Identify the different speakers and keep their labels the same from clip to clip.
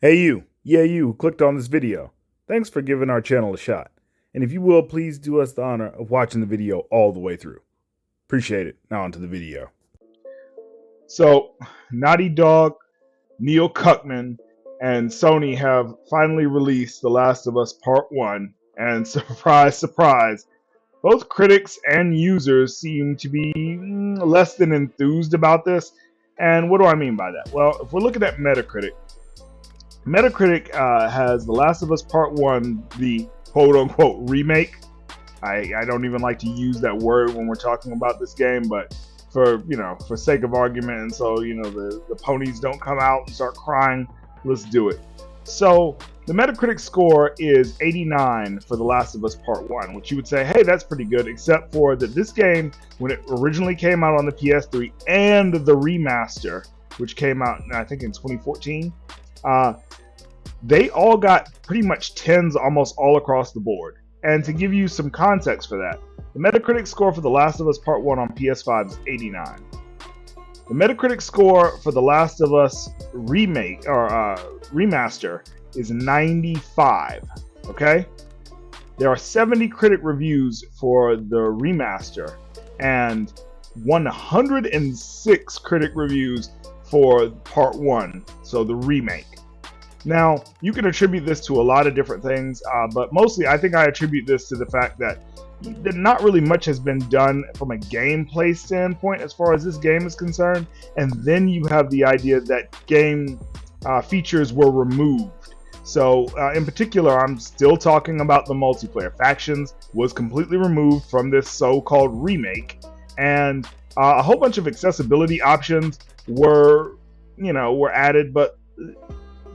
Speaker 1: Hey you, yeah you who clicked on this video. Thanks for giving our channel a shot. And if you will, please do us the honor of watching the video all the way through. Appreciate it. Now onto the video.
Speaker 2: So, Naughty Dog, Neil Cuckman, and Sony have finally released The Last of Us Part 1, and surprise, surprise, both critics and users seem to be less than enthused about this. And what do I mean by that? Well, if we're looking at Metacritic, has The Last of Us Part 1, the quote-unquote remake. I don't even like to use that word when we're talking about this game, but for sake of argument, and so the ponies don't come out and start crying, let's do it. So the Metacritic score is 89 for The Last of Us Part 1, which you would say, hey, that's pretty good, except for that this game, when it originally came out on the PS3 and the remaster, which came out I think in 2014, they all got pretty much 10s almost all across the board. And to give you some context for that, the Metacritic score for The Last of Us Part 1 on PS5 is 89. The Metacritic score for The Last of Us remake or remaster is 95. Okay? There are 70 critic reviews for the remaster and 106 critic reviews for Part 1, so the remake. Now, you can attribute this to a lot of different things, but mostly I think I attribute this to the fact that not really much has been done from a gameplay standpoint as far as this game is concerned, and then you have the idea that game features were removed. So in particular, I'm still talking about the multiplayer. Factions was completely removed from this so-called remake, and a whole bunch of accessibility options were added, but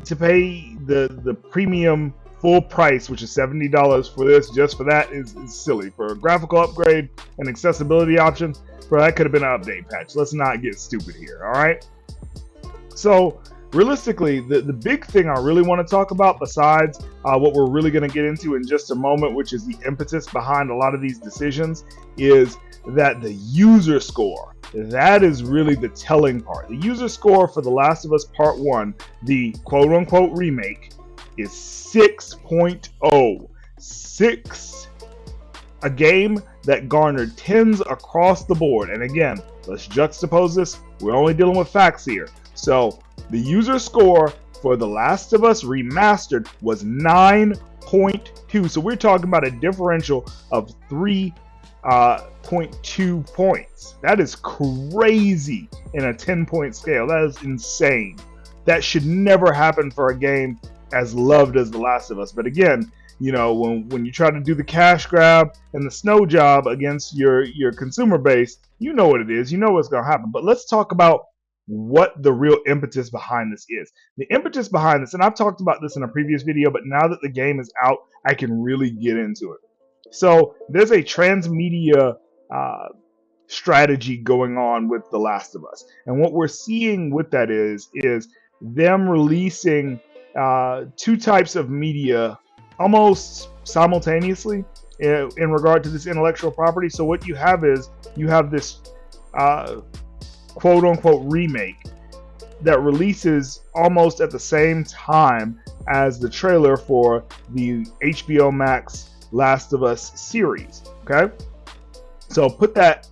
Speaker 2: to pay the premium full price, which is $70 for this, just for that, is silly. For a graphical upgrade and accessibility option, bro, that could have been an update patch. Let's not get stupid here, all right? So realistically, the big thing I really want to talk about, besides what we're really going to get into in just a moment, which is the impetus behind a lot of these decisions, is that the user score. That is really the telling part. The user score for The Last of Us Part 1, the quote-unquote remake, is 6.0. 6. A game that garnered 10s across the board. And again, let's juxtapose this. We're only dealing with facts here. So the user score for The Last of Us Remastered was 9.2. So we're talking about a differential of 3.2 points. That is crazy in a 10-point scale. That is insane. That should never happen for a game as loved as The Last of Us. But again, when you try to do the cash grab and the snow job against your consumer base, you know what it is. You know what's going to happen. But let's talk about what the real impetus behind this is. The impetus behind this, and I've talked about this in a previous video, but now that the game is out, I can really get into it. So there's a transmedia strategy going on with The Last of Us. And what we're seeing with that is them releasing two types of media almost simultaneously in regard to this intellectual property. So what you have is this quote-unquote remake that releases almost at the same time as the trailer for the HBO Max Last of Us series. Okay, so put that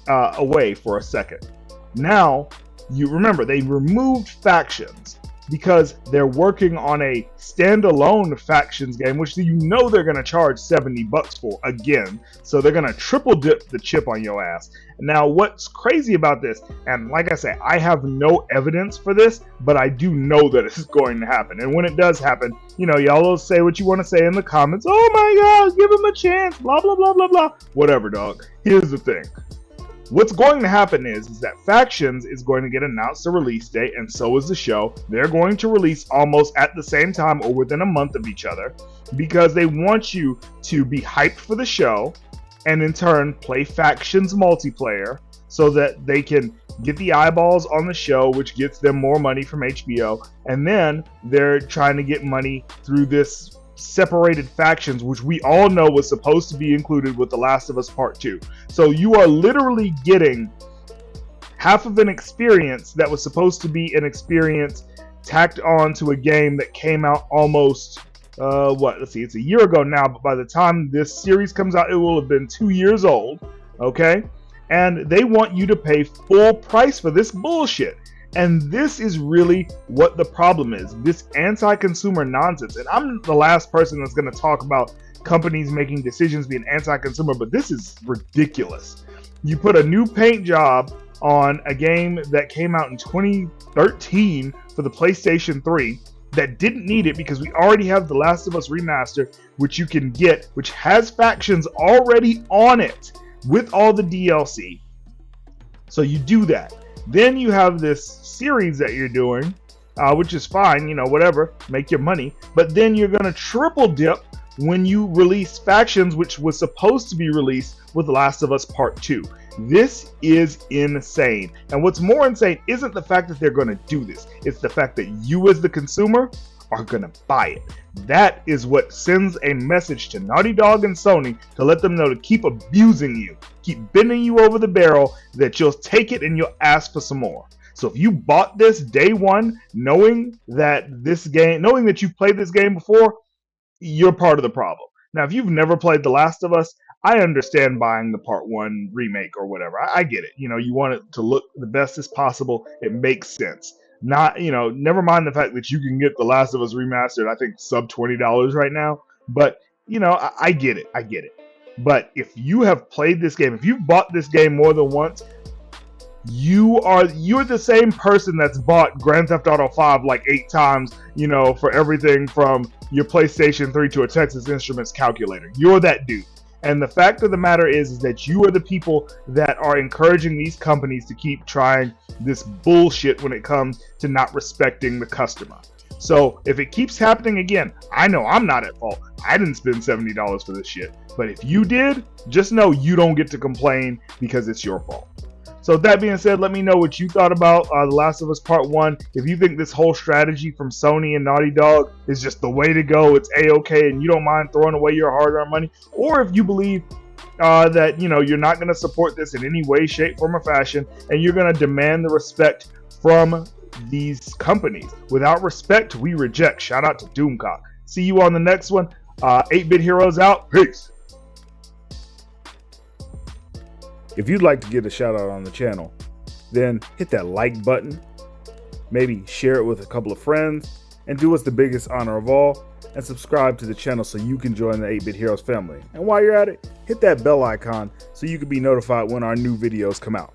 Speaker 2: away for a second. Now, you remember they removed factions because they're working on a standalone factions game, which they're going to charge $70 for again. So they're going to triple dip the chip on your ass. Now, what's crazy about this, and like I say, I have no evidence for this, but I do know that it's going to happen. And when it does happen, y'all will say what you want to say in the comments. Oh my God, give him a chance, blah, blah, blah, blah, blah. Whatever, dog. Here's the thing. What's going to happen is that Factions is going to get announced a release date, and so is the show. They're going to release almost at the same time or within a month of each other because they want you to be hyped for the show and in turn play Factions multiplayer so that they can get the eyeballs on the show, which gets them more money from HBO. And then they're trying to get money through this separated Factions, which we all know was supposed to be included with The Last of Us Part 2. So you are literally getting half of an experience that was supposed to be an experience tacked on to a game that came out almost let's see, it's a year ago now, but by the time this series comes out, it will have been 2 years old. Okay, and they want you to pay full price for this bullshit. And this is really what the problem is, this anti-consumer nonsense. And I'm the last person that's going to talk about companies making decisions being anti-consumer, but this is ridiculous. You put a new paint job on a game that came out in 2013 for the PlayStation 3 that didn't need it because we already have The Last of Us Remastered, which you can get, which has factions already on it with all the DLC. So you do that. Then you have this series that you're doing, which is fine, you know, whatever, make your money. But then you're going to triple dip when you release factions, which was supposed to be released with Last of Us Part 2. This is insane. And what's more insane isn't the fact that they're going to do this. It's the fact that you as the consumer are going to buy it. That is what sends a message to Naughty Dog and Sony to let them know to keep abusing you, keep bending you over the barrel, that you'll take it and you'll ask for some more. So if you bought this day one, knowing that you've played this game before, you're part of the problem. Now, if you've never played The Last of Us, I understand buying the Part 1 remake or whatever. I get it. You know, you want it to look the best as possible. It makes sense. Not, you know, never mind the fact that you can get The Last of Us Remastered, I think sub $20 right now. But, you know, I get it. I get it. But if you have played this game, if you've bought this game more than once, you're the same person that's bought Grand Theft Auto 5 like 8 times, you know, for everything from your PlayStation 3 to a Texas Instruments calculator. You're that dude. And the fact of the matter is that you are the people that are encouraging these companies to keep trying this bullshit when it comes to not respecting the customer. So if it keeps happening again, I know I'm not at fault. I didn't spend $70 for this shit. But if you did, just know you don't get to complain because it's your fault. So with that being said, let me know what you thought about The Last of Us Part 1. If you think this whole strategy from Sony and Naughty Dog is just the way to go, it's A-okay, and you don't mind throwing away your hard-earned money, or if you believe that, you know, you're not going to support this in any way, shape, form, or fashion, and you're going to demand the respect from these companies. Without respect, we reject. Shout out to Doomcock. See you on the next one. 8-Bit Heroes out. Peace.
Speaker 1: If you'd like to get a shout out on the channel, then hit that like button, maybe share it with a couple of friends, and do us the biggest honor of all, and subscribe to the channel so you can join the 8-Bit Heroes family. And while you're at it, hit that bell icon so you can be notified when our new videos come out.